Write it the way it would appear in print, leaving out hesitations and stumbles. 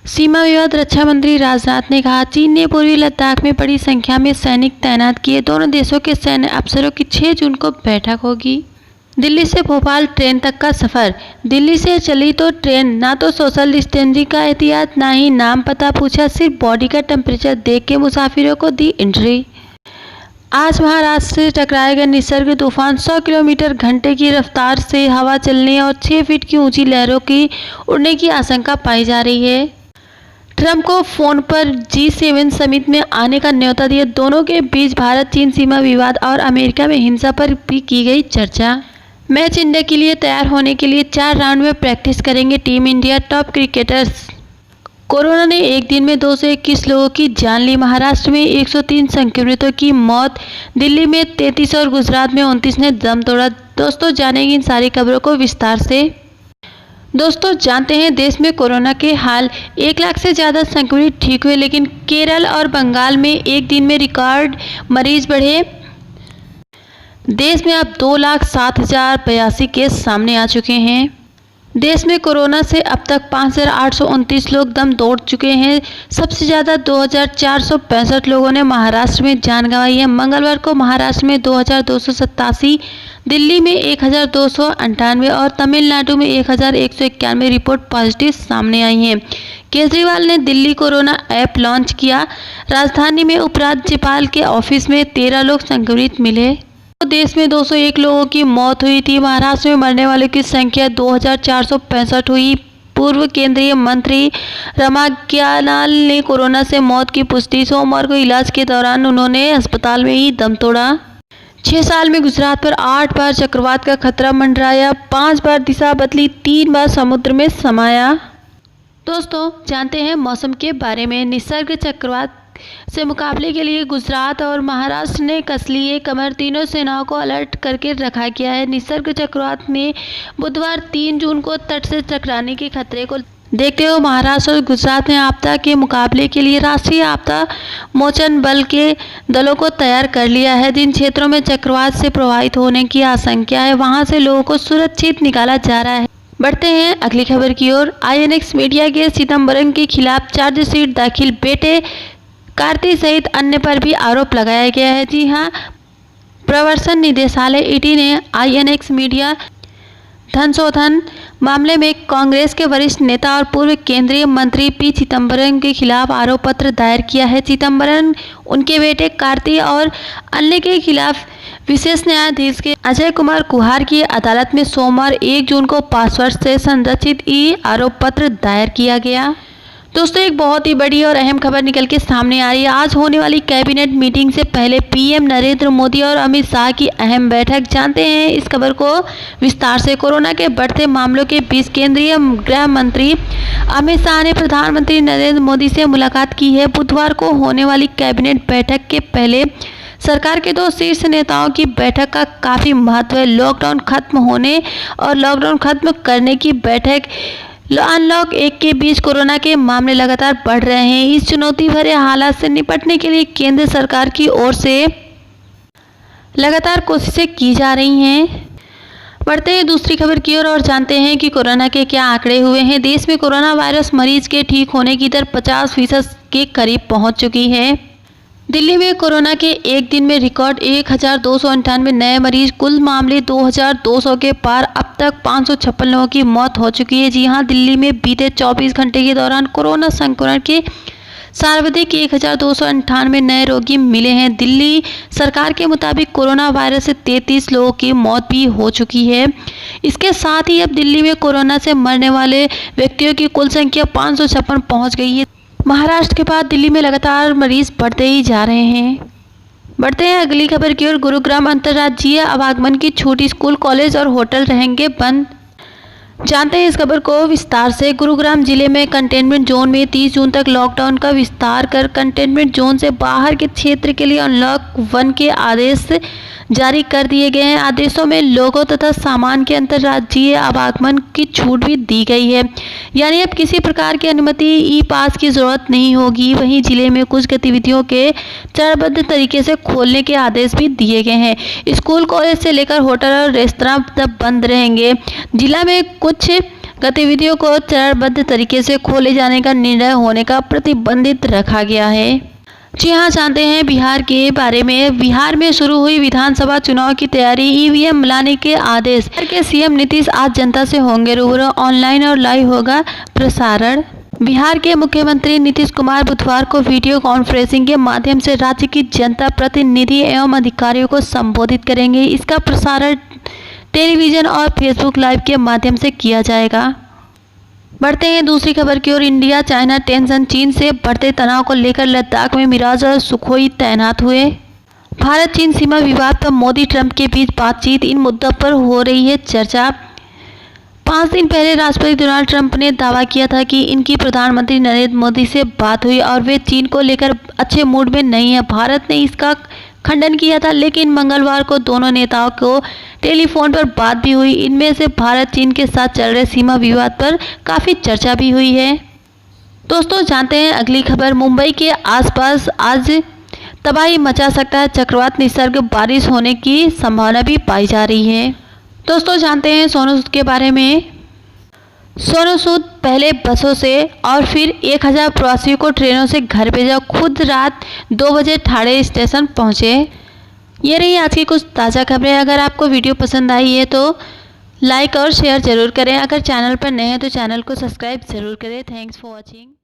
सीमा विवाद। रक्षा मंत्री राजनाथ ने कहा, चीन ने पूर्वी लद्दाख में बड़ी संख्या में सैनिक तैनात किए। दोनों देशों के सैन्य अफसरों की 6 जून को बैठक होगी। दिल्ली से भोपाल ट्रेन तक का सफर। दिल्ली से चली तो ट्रेन, ना तो सोशल डिस्टेंसिंग का एहतियात, ना ही नाम पता पूछा, सिर्फ बॉडी का टेम्परेचर देख के मुसाफिरों को दी एंट्री। आज महाराष्ट्र से टकराएगा निसर्ग तूफान। 100 किलोमीटर घंटे की रफ्तार से हवा चलने और 6 फीट की ऊंची लहरों की उड़ने की आशंका पाई जा रही है। ट्रंप को फोन पर G7 समिट में आने का न्योता दिया। दोनों के बीच भारत चीन सीमा विवाद और अमेरिका में हिंसा पर भी की गई चर्चा। मैच इंडिया के लिए तैयार होने के लिए 4 राउंड में प्रैक्टिस करेंगे team India. Top cricketers. Corona ने एक दिन में 221 लोगों की जान ली। महाराष्ट्र में 103 संक्रमितों की मौत। दिल्ली में 33 और गुजरात में 29 ने दम तोड़ा। दोस्तों, जानेंगे इन सारी खबरों को विस्तार से। दोस्तों, जानते हैं देश में कोरोना के हाल। 1 लाख से ज़्यादा संक्रमित ठीक हुए, लेकिन केरल और बंगाल में एक दिन में रिकॉर्ड मरीज बढ़े। देश में अब 2,07,082 केस सामने आ चुके हैं। देश में कोरोना से अब तक 5,829 लोग दम तोड़ चुके हैं। सबसे ज़्यादा 2,465 लोगों ने महाराष्ट्र में जान गंवाई है। मंगलवार को महाराष्ट्र में 2,287, दिल्ली में 1,298 और तमिलनाडु में 1,191 रिपोर्ट पॉजिटिव सामने आई हैं। केजरीवाल ने दिल्ली कोरोना ऐप लॉन्च किया। राजधानी में उपराज्यपाल के ऑफिस में 13 लोग संक्रमित मिले। देश में 201 लोगों की मौत हुई थी। महाराष्ट्र में मरने वालों की संख्या 2,465 हुई। पूर्व केंद्रीय मंत्री रमाज्ञानाल ने कोरोना से मौत की पुष्टि। सोमवार को इलाज के दौरान उन्होंने अस्पताल में ही दम तोड़ा। 6 साल में गुजरात पर 8 बार चक्रवात का खतरा मंडराया, 5 बार दिशा बदली, 3 बार समुद्र में समाया। दोस्तों, जानते हैं मौसम के बारे में। निसर्ग चक्रवात से मुकाबले के लिए गुजरात और महाराष्ट्र ने कस लिए कमर। तीनों सेनाओं को अलर्ट करके रखा गया है। निसर्ग चक्रवात ने बुधवार 3 जून को तट से टकराने के खतरे को देखते हुए महाराष्ट्र और गुजरात में आपदा के मुकाबले के लिए राष्ट्रीय आपदा मोचन बल के दलों को तैयार कर लिया है। जिन क्षेत्रों में चक्रवात से प्रभावित होने की आशंका है, वहां से लोगों को सुरक्षित निकाला जा रहा है। बढ़ते हैं अगली खबर की ओर। INX मीडिया के चिदंबरम के खिलाफ चार्जशीट दाखिल। बेटे कार्ति सहित अन्य पर भी आरोप लगाया गया है। जी हां, प्रवर्तन निदेशालय ED ने INX मीडिया धन शोधन मामले में कांग्रेस के वरिष्ठ नेता और पूर्व केंद्रीय मंत्री P चिदंबरम के खिलाफ आरोप पत्र दायर किया है। चिदंबरम उनके बेटे कार्ति और अन्य के खिलाफ विशेष न्यायाधीश के अजय कुमार कुहार की अदालत में सोमवार 1 जून को पासवर्ड से संरचित आरोप पत्र दायर किया गया। दोस्तों, एक बहुत ही बड़ी और अहम खबर निकल के सामने आ रही है। आज होने वाली कैबिनेट मीटिंग से पहले PM नरेंद्र मोदी और अमित शाह की अहम बैठक। जानते हैं इस खबर को विस्तार से। कोरोना के बढ़ते मामलों के बीच केंद्रीय गृह मंत्री अमित शाह ने प्रधानमंत्री नरेंद्र मोदी से मुलाकात की है। बुधवार को होने वाली कैबिनेट बैठक के पहले सरकार के 2 शीर्ष नेताओं की बैठक का काफ़ी महत्व है। लॉकडाउन खत्म होने और लॉकडाउन खत्म करने की बैठक। अनलॉक 1 के बीच कोरोना के मामले लगातार बढ़ रहे हैं। इस चुनौती भरे हालात से निपटने के लिए केंद्र सरकार की ओर से लगातार कोशिशें की जा रही हैं। बढ़ते हैं दूसरी खबर की ओर और जानते हैं कि कोरोना के क्या आंकड़े हुए हैं। देश में कोरोना वायरस मरीज के ठीक होने की दर 50% के करीब पहुंच चुकी है। दिल्ली में कोरोना के एक दिन में रिकॉर्ड 1,298 नए मरीज। कुल मामले 2,200 के पार। अब तक 556 लोगों की मौत हो चुकी है। जी हां, दिल्ली में बीते 24 घंटे के दौरान कोरोना संक्रमण के सर्वाधिक 1,298 नए रोगी मिले हैं। दिल्ली सरकार के मुताबिक कोरोना वायरस से 33 लोगों की मौत भी हो चुकी है। इसके साथ ही अब दिल्ली में कोरोना से मरने वाले व्यक्तियों की कुल संख्या 556 पहुँच गई है। महाराष्ट्र के बाद दिल्ली में लगातार मरीज बढ़ते ही जा रहे हैं। बढ़ते हैं अगली खबर की ओर। गुरुग्राम अंतर्राज्यीय आवागमन की छूट। स्कूल, कॉलेज और होटल रहेंगे बंद। जानते हैं इस खबर को विस्तार से। गुरुग्राम जिले में कंटेनमेंट जोन में 30 जून तक लॉकडाउन का विस्तार कर कंटेनमेंट जोन से बाहर के क्षेत्र के लिए अनलॉक 1 के आदेश जारी कर दिए गए हैं। आदेशों में लोगों तथा सामान के अंतर्राज्यीय आवागमन की छूट भी दी गई है। यानी अब किसी प्रकार की अनुमति ई-पास की जरूरत नहीं होगी। वहीं जिले में कुछ गतिविधियों के चरणबद्ध तरीके से खोलने के आदेश भी दिए गए हैं। स्कूल, कॉलेज से लेकर होटल और रेस्तरां तक बंद रहेंगे। जिला में कुछ गतिविधियों को चरणबद्ध तरीके से खोले जाने का निर्णय होने का प्रतिबंधित रखा गया है। जी हाँ, जानते हैं बिहार के बारे में। बिहार में शुरू हुई विधानसभा चुनाव की तैयारी, ईवीएम लाने के आदेश। बिहार के सीएम नीतीश आज जनता से होंगे रूबरू, ऑनलाइन और लाइव होगा प्रसारण। बिहार के मुख्यमंत्री नीतीश कुमार बुधवार को वीडियो कॉन्फ्रेंसिंग के माध्यम से राज्य की जनता प्रतिनिधि एवं अधिकारियों को संबोधित करेंगे। इसका प्रसारण टेलीविजन और फेसबुक लाइव के माध्यम से किया जाएगा। बढ़ते हैं दूसरी खबर की ओर। इंडिया चाइना टेंशन, चीन से बढ़ते तनाव को लेकर लद्दाख में मिराज और सुखोई तैनात हुए। भारत चीन सीमा विवाद पर मोदी ट्रंप के बीच बातचीत, इन मुद्दों पर हो रही है चर्चा। 5 दिन पहले राष्ट्रपति डोनाल्ड ट्रंप ने दावा किया था कि इनकी प्रधानमंत्री नरेंद्र मोदी से बात हुई और वे चीन को लेकर अच्छे मूड में नहीं है। भारत ने इसका खंडन किया था, लेकिन मंगलवार को दोनों नेताओं को टेलीफोन पर बात भी हुई। इनमें से भारत चीन के साथ चल रहे सीमा विवाद पर काफ़ी चर्चा भी हुई है। दोस्तों, जानते हैं अगली खबर। मुंबई के आसपास आज तबाही मचा सकता है चक्रवात निसर्ग, बारिश होने की संभावना भी पाई जा रही है। दोस्तों, जानते हैं सोनू सूद के बारे में। सोनू सूद पहले बसों से और फिर 1000 प्रवासियों को ट्रेनों से घर भेजा, खुद रात 2 बजे ठाणे स्टेशन पहुंचे। ये रही आज की कुछ ताज़ा खबरें। अगर आपको वीडियो पसंद आई है तो लाइक और शेयर ज़रूर करें। अगर चैनल पर नए हैं तो चैनल को सब्सक्राइब ज़रूर करें। Thanks for watching.